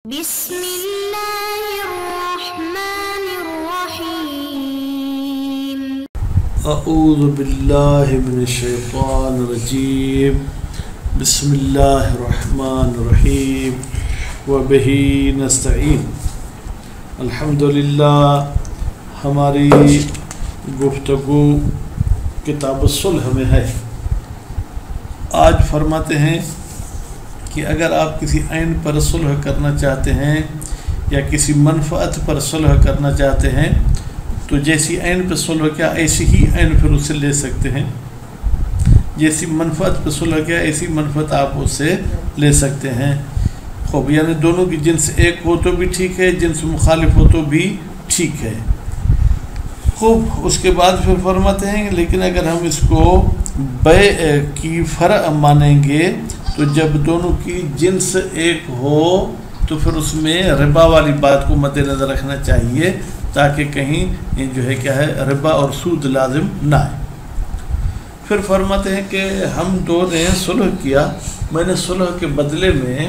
بسم اللہ الرحمن الرحیم اعوذ باللہ من الشیطان الرجیم بسم اللہ الرحمن الرحیم وبہ نستعین الحمدللہ۔ ہماری گفتگو کتاب الصلح میں ہے۔ آج فرماتے ہیں کہ اگر آپ کسی عین پر صلح کرنا چاہتے ہیں یا کسی منفعت پر صلح کرنا چاہتے ہیں تو جیسی عین پہ صلح کیا ایسی ہی عین پھر اسے لے سکتے ہیں، جیسی منفعت پہ صلح کیا ایسی منفعت آپ اسے لے سکتے ہیں۔ خوب، یعنی دونوں کی جنس ایک ہو تو بھی ٹھیک ہے، جنس مخالف ہو تو بھی ٹھیک ہے۔ خوب، اس کے بعد پھر فرماتے ہیں لیکن اگر ہم اس کو بیع کی فرع مانیں گے تو جب دونوں کی جنس ایک ہو تو پھر اس میں ربا والی بات کو مد نظر رکھنا چاہیے تاکہ کہیں جو ہے کیا ہے ربا اور سود لازم نہ آئے۔ پھر فرماتے ہیں کہ ہم دو نے صلح کیا، میں نے صلح کے بدلے میں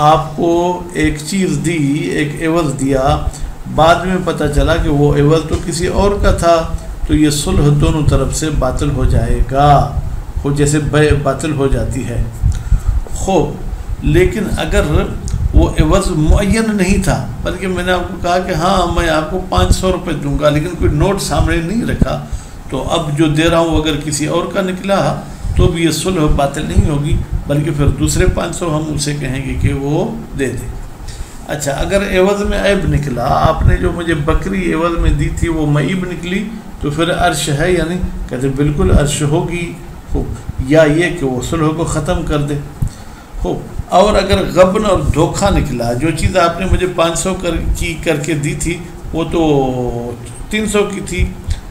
آپ کو ایک چیز دی، ایک عوض دیا، بعد میں پتہ چلا کہ وہ عوض تو کسی اور کا تھا، تو یہ صلح دونوں طرف سے باطل ہو جائے گا، وہ جیسے بیع باطل ہو جاتی ہے۔ خوب، لیکن اگر وہ عوض معین نہیں تھا بلکہ میں نے آپ کو کہا کہ ہاں میں آپ کو 500 روپے دوں گا لیکن کوئی نوٹ سامنے نہیں رکھا، تو اب جو دے رہا ہوں اگر کسی اور کا نکلا تو بھی یہ صلح باطل نہیں ہوگی، بلکہ پھر دوسرے 500 ہم اسے کہیں گے کہ وہ دے دے۔ اچھا، اگر عوض میں عیب نکلا، آپ نے جو مجھے بکری عوض میں دی تھی وہ معیب نکلی تو پھر عرش ہے، یعنی کہتے بالکل عرش ہوگی۔ خوب، یا یہ کہ وہ صلح کو ختم کر دے۔ خوب، اور اگر غبن اور دھوکہ نکلا، جو چیز آپ نے مجھے 500 کر کے دی تھی وہ تو 300 کی تھی،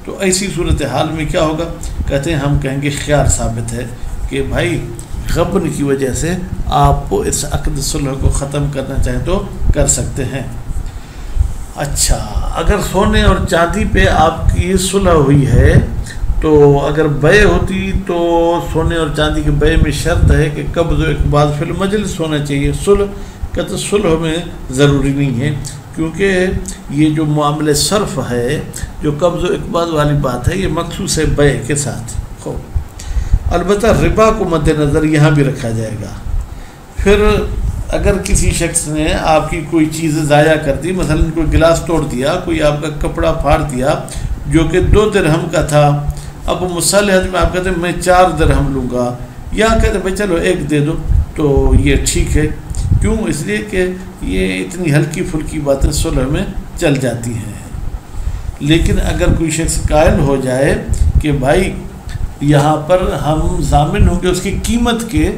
تو ایسی صورتحال میں کیا ہوگا؟ کہتے ہیں ہم کہیں گے خیار ثابت ہے کہ بھائی غبن کی وجہ سے آپ کو اس عقد صلح کو ختم کرنا چاہیں تو کر سکتے ہیں۔ اچھا، اگر سونے اور چاندی پہ آپ کی صلح ہوئی ہے تو اگر بیع ہوتی تو سونے اور چاندی کے بیع میں شرط ہے کہ قبض و اقباض فی المجلس ہونا چاہیے۔ صلح کا تو صلح میں ضروری نہیں ہے، کیونکہ یہ جو معاملہ صرف ہے، جو قبض و اقباض والی بات ہے، یہ مخصوص ہے بیع کے ساتھ۔ خوب، البتہ ربا کو مد نظر یہاں بھی رکھا جائے گا۔ پھر اگر کسی شخص نے آپ کی کوئی چیز ضائع کر دی، مثلا کوئی گلاس توڑ دیا، کوئی آپ کا کپڑا پھاڑ دیا جو کہ 2 درہم کا تھا، اب مصالحت میں آپ کہتے ہیں میں 4 درہم لوں گا، یا کہتے ہیں بھائی چلو 1 دے دو، تو یہ ٹھیک ہے۔ کیوں؟ اس لیے کہ یہ اتنی ہلکی پھلکی باتیں صلح میں چل جاتی ہیں۔ لیکن اگر کوئی شخص قائل ہو جائے کہ بھائی یہاں پر ہم ضامن ہوں گے اس کی قیمت کے،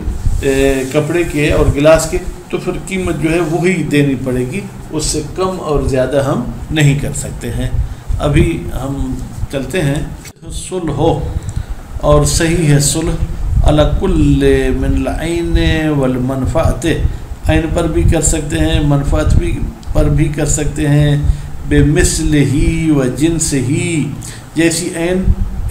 کپڑے کے اور گلاس کے، تو پھر قیمت جو ہے وہی دینی پڑے گی، اس سے کم اور زیادہ ہم نہیں کر سکتے ہیں۔ ابھی ہم چلتے ہیں۔ صلح ہو اور صحیح ہے صلح علی کل من العین والمنفعت، عین پر بھی کر سکتے ہیں، منفعت بھی پر بھی کر سکتے ہیں، بے مثل ہی و جنس ہی، جیسی عین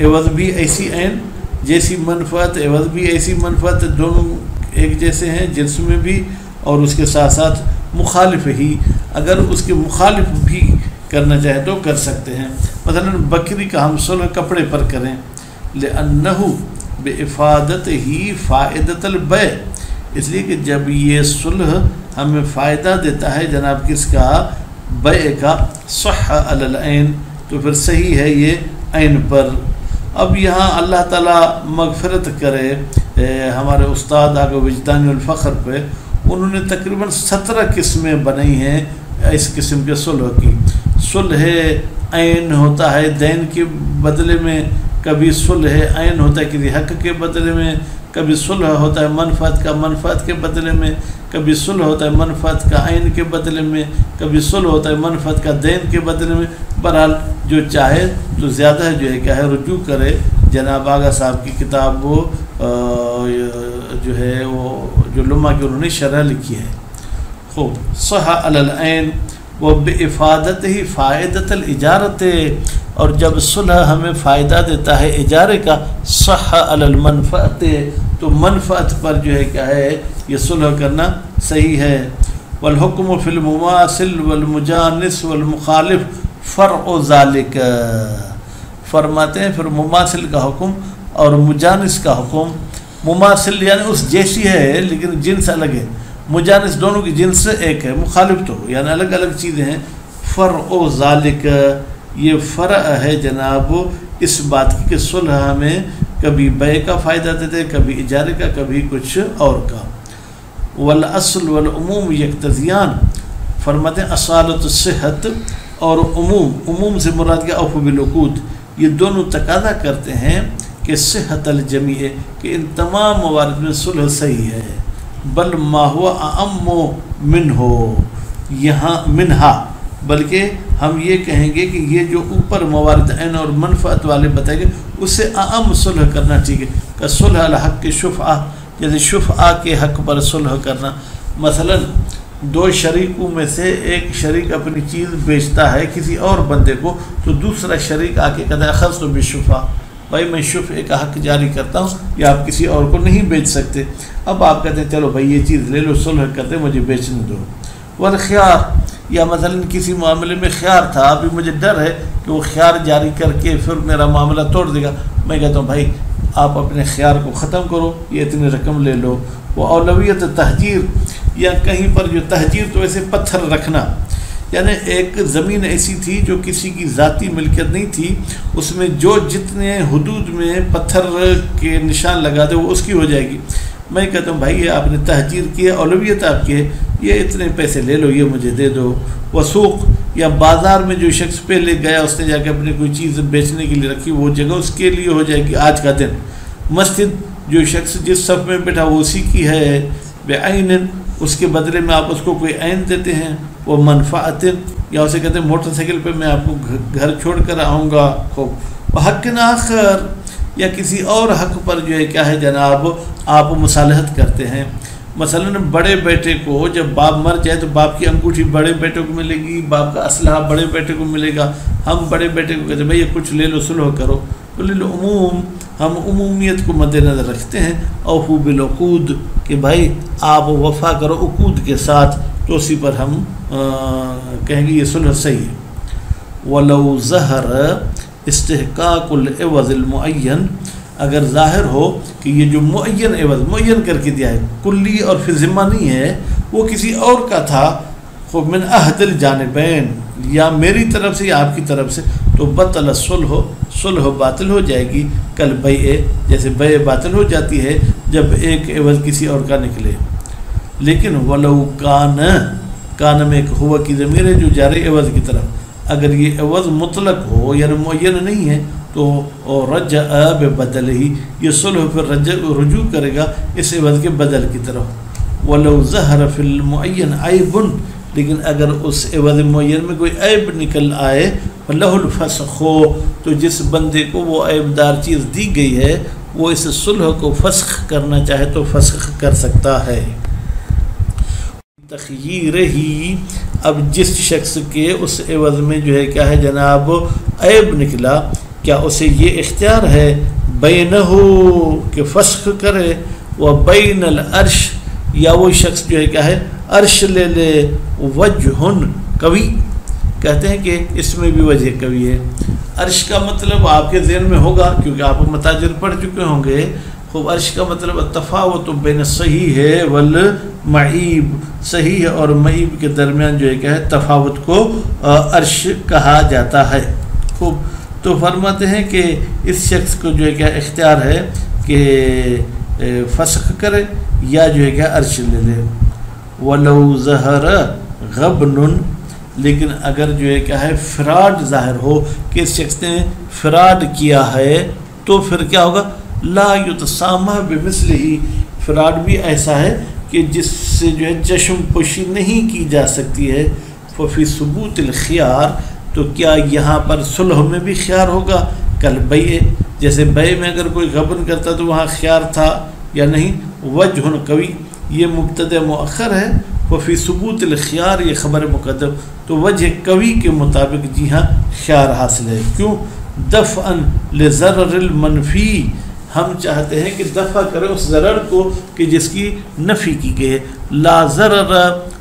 عوض بھی ایسی عین، جیسی منفعت عوض بھی ایسی منفعت، دونوں ایک جیسے ہیں جنس میں بھی، اور اس کے ساتھ ساتھ مخالف ہی، اگر اس کے مخالف بھی کرنا چاہے تو کر سکتے ہیں۔ مثلا بکری کا ہم صلح کپڑے پر کریں، لأنہ بإفادتہ فائدۃ البیع، اس لیے کہ جب یہ صلح ہمیں فائدہ دیتا ہے جناب کس کا؟ بیع کا، صح علی العین، تو پھر صحیح ہے یہ عین پر۔ اب یہاں اللہ تعالیٰ مغفرت کرے ہمارے استاد آگے وجدانی الفخر پہ، انہوں نے تقریباً 17 قسمیں بنائی ہیں اس قسم کے صلح کی۔ صلح عین ہوتا ہے دین کے بدلے میں، کبھی صلح عین ہوتا ہے کسی حق کے بدلے میں، کبھی صلح ہوتا ہے منفعت کا منفعت کے بدلے میں، کبھی صلح ہوتا ہے منفعت کا عین کے بدلے میں، کبھی صلح ہوتا ہے منفعت کا دین کے بدلے میں۔ بہرحال جو چاہے تو زیادہ جو ہے کیا ہے رجوع کرے جناب آغا صاحب کی کتاب، وہ جو ہے وہ جو لمحہ کی انہوں نے شرح لکھی ہے۔ خوب، صح علی العین وبإفادتہ فائدۃ الاجارۃ، اور جب صلح ہمیں فائدہ دیتا ہے اجارے کا، صح علی المنفعت، تو منفعت پر جو ہے کیا ہے یہ صلح کرنا صحیح ہے۔ والحکم فی المماثل والمجانس والمخالف فرع ذالک، فرماتے ہیں پھر مماثل کا حکم اور مجانس کا حکم، مماثل یعنی اس جیسی ہے لیکن جنس الگ ہے، مجانس دونوں کی جنس ایک ہے، مخالف تو یعنی الگ الگ چیزیں ہیں، فرع ذالک یہ فرع ہے جناب اس بات کی کہ صلح ہمیں کبھی بیع کا فائدہ دیتے، کبھی اجارے کا، کبھی کچھ اور کا۔ والاصل والعموم یقتضیان، فرماتے ہیں اصالت الصحت اور عموم سے مراد کیا، اوفوا بالعقود، یہ دونوں تقاضا کرتے ہیں کہ صحت الجمیع، کہ ان تمام موارد میں صلح صحیح ہے، بل ما هو اعم منہ، یہاں منہا، بلکہ ہم یہ کہیں گے کہ یہ جو اوپر موارد عین اور منفعت والے بتائے گئے اس سے اعم صلح کرنا ٹھیک ہے، کہ صلح الحق کے شفعہ، جیسے شفعہ کے حق پر صلح کرنا، مثلا دو شریکوں میں سے ایک شریک اپنی چیز بیچتا ہے کسی اور بندے کو، تو دوسرا شریک آ کے کہتا ہے اخذت بالشفعہ، بھائی میں شفعے کا حق جاری کرتا ہوں، یا آپ کسی اور کو نہیں بیچ سکتے، اب آپ کہتے ہیں چلو بھائی یہ چیز لے لو، صلح کرتے مجھے بیچنے دو۔ والخیار، یا مثلا کسی معاملے میں خیار تھا، ابھی مجھے ڈر ہے کہ وہ خیار جاری کر کے پھر میرا معاملہ توڑ دے گا، میں کہتا ہوں بھائی آپ اپنے خیار کو ختم کرو، یہ اتنی رقم لے لو۔ وہ اولویت تحجیر، یا کہیں پر جو تحجیر تو ایسے پتھر رکھنا، یعنی ایک زمین ایسی تھی جو کسی کی ذاتی ملکیت نہیں تھی، اس میں جو جتنے حدود میں پتھر کے نشان لگا دے وہ اس کی ہو جائے گی، میں کہتا ہوں بھائی یہ آپ نے تحجیر کی ہے، اولویت آپ کی ہے، یہ اتنے پیسے لے لو، یہ مجھے دے دو۔ وسوق، یا بازار میں جو شخص پہلے گیا اس نے جا کے اپنی کوئی چیز بیچنے کے لیے رکھی، وہ جگہ اس کے لیے ہو جائے گی آج کا دن۔ مسجد، جو شخص جس صف میں بیٹھا وہ اسی کی ہے، بعین، اس کے بدلے میں آپ اس کو کوئی عین دیتے ہیں۔ وہ منفعت، یا اسے کہتے ہیں موٹر سائیکل پہ میں آپ کو گھر چھوڑ کر آؤں گا، خوب۔ وحق آخر، یا کسی اور حق پر جو ہے کیا ہے جناب آپ مصالحت کرتے ہیں، مثلا بڑے بیٹے کو جب باپ مر جائے تو باپ کی انگوٹھی بڑے بیٹے کو ملے گی، باپ کا اسلحہ بڑے بیٹے کو ملے گا، ہم بڑے بیٹے کو کہتے ہیں بھائی یہ کچھ لے لو، صلح کرو۔ للعموم، ہم عمومیت کو مد نظر رکھتے ہیں، اوفوا بالعقود، کہ بھائی آپ وفا کرو عقود کے ساتھ، تو اسی پر ہم کہیں گے یہ صلح صحیح ہے۔ ولو ظہر استحقاق العوض المعین، اگر ظاہر ہو کہ یہ جو معین عوض معین کر کے دیا ہے، کلی اور فی ذمہ نہیں ہے، وہ کسی اور کا تھا، خب من احد الجانبین، یا میری طرف سے یا آپ کی طرف سے، تو بطل صلح باطل ہو جائے گی، کل بیع، جیسے بیع باطل ہو جاتی ہے جب ایک عوض کسی اور کا نکلے۔ لیکن ولو کان میں ایک ہوا کی ضمیر ہے جو جاری عوض کی طرف، اگر یہ عوض مطلق ہو یعنی معین نہیں ہے تو رجع ببدل ہی، یہ صلح پھر رجوع کرے گا اس عوض کے بدل کی طرف۔ ولو ظہر فی المعین عیب، لیکن اگر اس عوض معین میں کوئی عیب نکل آئے، فلہ الفسخ، تو جس بندے کو وہ عیب دار چیز دی گئی ہے وہ اس صلح کو فسخ کرنا چاہے تو فسخ کر سکتا ہے۔ تخییر ہی، اب جس شخص کے اس عوض میں جو ہے کیا ہے جناب عیب نکلا، کیا اسے یہ اختیار ہے بینہ کہ فسخ کرے، و بین العرش، یا وہ شخص جو ہے کیا ہے عرش لے لے، وجہن قوی، کہتے ہیں کہ اس میں بھی وجہ قوی ہے۔ عرش کا مطلب آپ کے ذہن میں ہوگا کیونکہ آپ متاجر پڑھ چکے ہوں گے، خوب عرش کا مطلب التفاوت بین صحیح ہے والمعیب، صحیح اور معیب کے درمیان جو ہے کیا ہے تفاوت کو عرش کہا جاتا ہے۔ خوب، تو فرماتے ہیں کہ اس شخص کو جو ہے کیا اختیار ہے کہ فسخ کرے یا جو ہے کیا عرش لے لے۔ وَلَوْ ظَهَرَ غَبْنٌ، لیکن اگر جو ہے کیا ہے فراڈ ظاہر ہو کہ اس شخص نے فراڈ کیا ہے تو پھر کیا ہوگا، لا یتسامح بمثلہ، فراڈ بھی ایسا ہے کہ جس سے جو ہے چشم پوشی نہیں کی جا سکتی ہے۔ ففی ثبوت الخیار، تو کیا یہاں پر صلح میں بھی خیار ہوگا، کل بیع، جیسے بیع میں اگر کوئی غبن کرتا تو وہاں خیار تھا یا نہیں۔ وجہ قوی، یہ مبتدا مؤخر ہے، وفی ثبوت الخیار یہ خبر مقدم، تو وجہ قوی کے مطابق جی ہاں خیار حاصل ہے۔ کیوں؟ دفعا لضرر المنفی، ہم چاہتے ہیں کہ دفع کریں اس ضرر کو کہ جس کی نفی کی گئی ہے. لا ضرر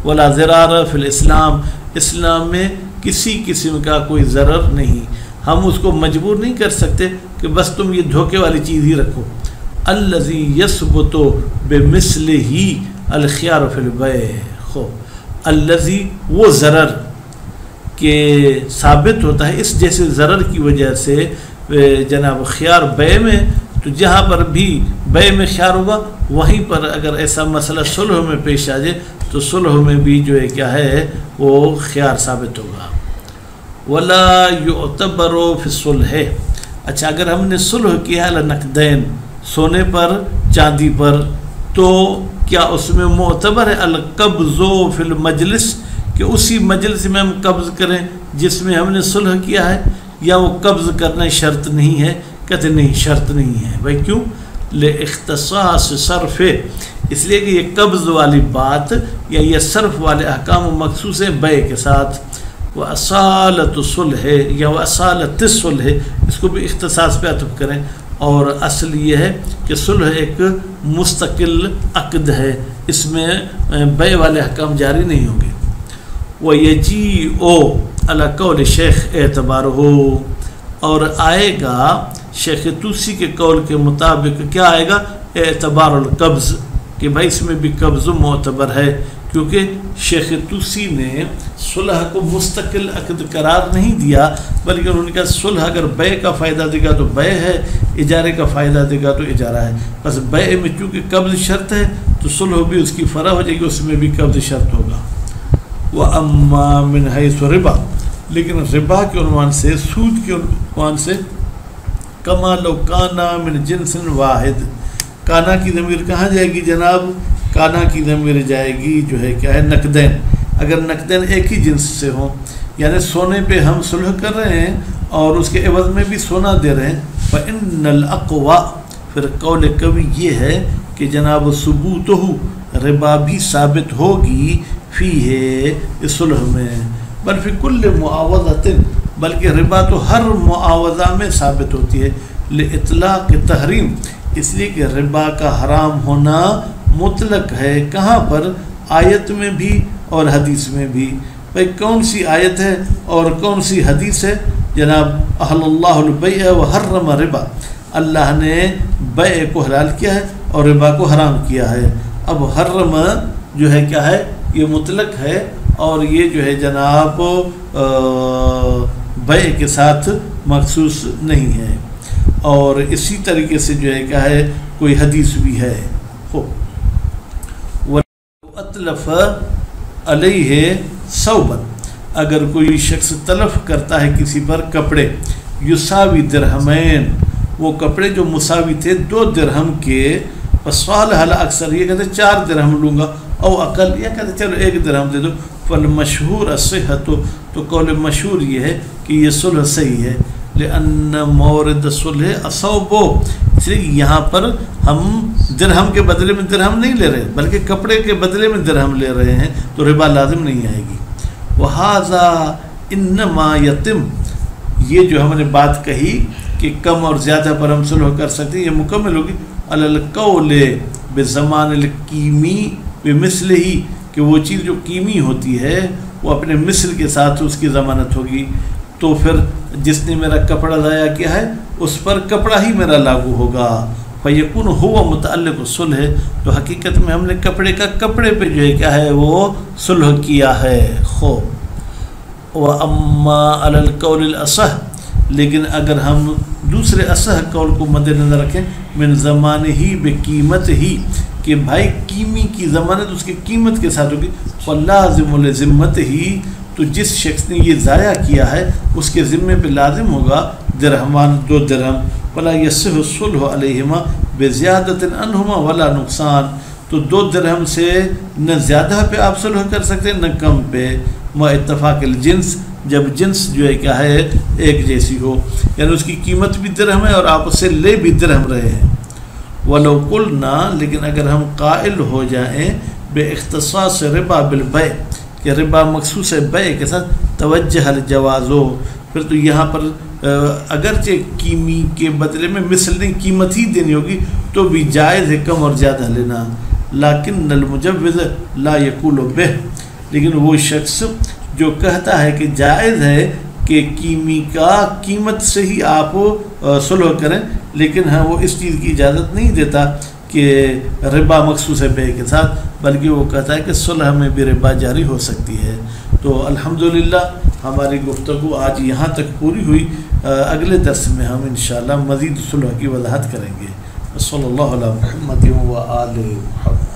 ولا ضرار فی الاسلام، اسلام میں کسی قسم کا کوئی ضرر نہیں. ہم اس کو مجبور نہیں کر سکتے کہ بس تم یہ دھوکے والی چیز ہی رکھو. الذی یثبت بمثلہ الخیار فی البیع، الذی وہ ضرر کہ ثابت ہوتا ہے اس جیسے ضرر کی وجہ سے جناب خیار بیع میں. تو جہاں پر بھی بیع میں خیار ہوگا وہیں پر اگر ایسا مسئلہ صلح میں پیش آ جائے تو صلح میں بھی جو ہے کیا ہے وہ خیار ثابت ہوگا. ولا یعتبر فی الصلح، اچھا اگر ہم نے صلح کیا ہے نقدین، سونے پر چاندی پر، تو کیا اس میں معتبر ہے القبض فی المجلس کہ اسی مجلس میں ہم قبض کریں جس میں ہم نے صلح کیا ہے، یا وہ قبض کرنا شرط نہیں ہے؟ کہتے نہیں شرط نہیں ہے. بھائی کیوں؟ لاختصاص صرف، اس لیے کہ یہ قبض والی بات یا یہ صرف والے احکام و مخصوص ہیں بیع کے ساتھ. وَأَصَالَةُ صُلْحِ یا وَأَصَالَةِ الصُّلْحِ، اس کو بھی اختصاص پہ عطف کریں. اور اصل یہ ہے کہ صلح ایک مستقل عقد ہے، اس میں بیع والے احکام جاری نہیں ہوں گے. وَيَجِيءُ عَلَى قَوْلِ شیخ اعتبارہ، اور آئے گا شیخ توسی کے قول کے مطابق کیا آئے گا؟ اعتبار القبض، کہ بھائی اس میں بھی قبض معتبر ہے، کیونکہ شیخ توسی نے صلح کو مستقل عقد قرار نہیں دیا، بلکہ انہوں نے کہا صلح اگر بیع کا فائدہ دے گا تو بیع ہے، اجارے کا فائدہ دے گا تو اجارہ ہے. بس بیع میں چونکہ قبض شرط ہے تو صلح بھی اس کی فرع ہو جائے گی، اس میں بھی قبض شرط ہوگا. وَأَمَّا مِنْ حَيْثُ رِبا، لیکن ربا کے عنوان سے، سود کے عنوان سے، کما لو کانا من جنس واحد، کانا کی ضمیر کہاں جائے گی جناب؟ کانا کی ضمیر جائے گی جو ہے کیا ہے نقدین. اگر نقدین ایک ہی جنس سے ہوں، یعنی سونے پہ ہم صلح کر رہے ہیں اور اس کے عوض میں بھی سونا دے رہے ہیں، فَإِنَّ الْأَقْوَى، پھر قول قوی یہ ہے کہ جناب ثبوتہ، ربا بھی ثابت ہوگی فی ہے اس صلح میں، بل فی کل معاوضۃ، بلکہ ربا تو ہر معاوضہ میں ثابت ہوتی ہے. لإطلاق تحریم، اس لیے کہ ربا کا حرام ہونا مطلق ہے. کہاں پر؟ آیت میں بھی اور حدیث میں بھی. بھائی کون سی آیت ہے اور کون سی حدیث ہے؟ جناب احل اللہ البیع وحرم ربا، اللہ نے بیع کو حلال کیا ہے اور ربا کو حرام کیا ہے. اب حرم جو ہے کیا ہے؟ یہ مطلق ہے، اور یہ جو ہے جناب بیع کے ساتھ مخصوص نہیں ہے. اور اسی طریقے سے جو ہے کیا ہے کوئی حدیث بھی ہے. اطلف علیہ ثوبا، اگر کوئی شخص تلف کرتا ہے کسی پر کپڑے، یساوی درہمین، وہ کپڑے جو مساوی تھے 2 درہم کے، فصالح الاکثر، یہ کہتے 4 درہم لوں گا، او اقل، یا کہتے چلو 1 درہم دے دو. فالمشہور الصحۃ، تو قول مشہور یہ ہے کہ یہ صلح صحیح ہے. لأن مورد صلح الثوب، اس لیے یہاں پر ہم درہم کے بدلے میں درہم نہیں لے رہے بلکہ کپڑے کے بدلے میں درہم لے رہے ہیں، تو ربا لازم نہیں آئے گی. وَهَذَا إِنَّمَا يَتِمْ، یہ جو ہم نے بات کہی کہ کم اور زیادہ پر ہم صلح کر سکتے ہیں، یہ مکمل ہوگی علی القول بزمان القیمی بمثلہ، کہ وہ چیز جو قیمی ہوتی ہے وہ اپنے مثل کے ساتھ اس کی ضمانت ہوگی. تو پھر جس نے میرا کپڑا ضائع کیا ہے اس پر کپڑا ہی میرا لاگو ہوگا. فیکون ہوا متعلق صلح، تو حقیقت میں ہم نے کپڑے کا کپڑے پہ جو ہے کیا ہے وہ صلح کیا ہے. وَأَمَّا عَلَى الْقَوْلِ الْأَصَحِّ، لیکن اگر ہم دوسرے اصح قول کو مد نظر رکھیں، من زمان ہی بقیمت ہی، کہ بھائی قیمی کی ضمانت اس کی قیمت کے ساتھ ہوگی. فَلَازِمُ لِذِمَّتِ ہی، تو جس شخص نے یہ ضائع کیا ہے اس کے ذمے پہ لازم ہوگا درہمان 2 درہم. ولا یصح الصلح علیہما بزیادۃ عنہما ولا نقصان، تو 2 درہم سے نہ زیادہ پہ آپ صلح کر سکتے نہ کم پہ. ما اتفاق الجنس، جب جنس جو ہے کیا ہے ایک جیسی ہو، یعنی اس کی قیمت بھی درہم ہے اور آپ اس سے لے بھی درہم رہے ہیں. ولو قلنا، لیکن اگر ہم قائل ہو جائیں بے اختصاص ربا بالبیع، کہ ربا مخصوص ہے بیع کے ساتھ، توجہ الجواز، پھر تو یہاں پر اگرچہ کیمی کے بدلے میں مثل نہیں قیمت ہی دینی ہوگی تو بھی جائز ہے کم اور زیادہ لینا. لیکن المجوز لا یقول بہ، لیکن وہ شخص جو کہتا ہے کہ جائز ہے کہ کیمی کا قیمت سے ہی آپ صلح کریں، لیکن ہاں وہ اس چیز کی اجازت نہیں دیتا کہ ربا مخصوص ہے بے کے ساتھ، بلکہ وہ کہتا ہے کہ صلح میں بھی ربا جاری ہو سکتی ہے. تو الحمدللہ ہماری گفتگو آج یہاں تک پوری ہوئی. اگلے درس میں ہم انشاءاللہ مزید صلح کی وضاحت کریں گے. صلی اللہ علیہ محمد و آل محمد.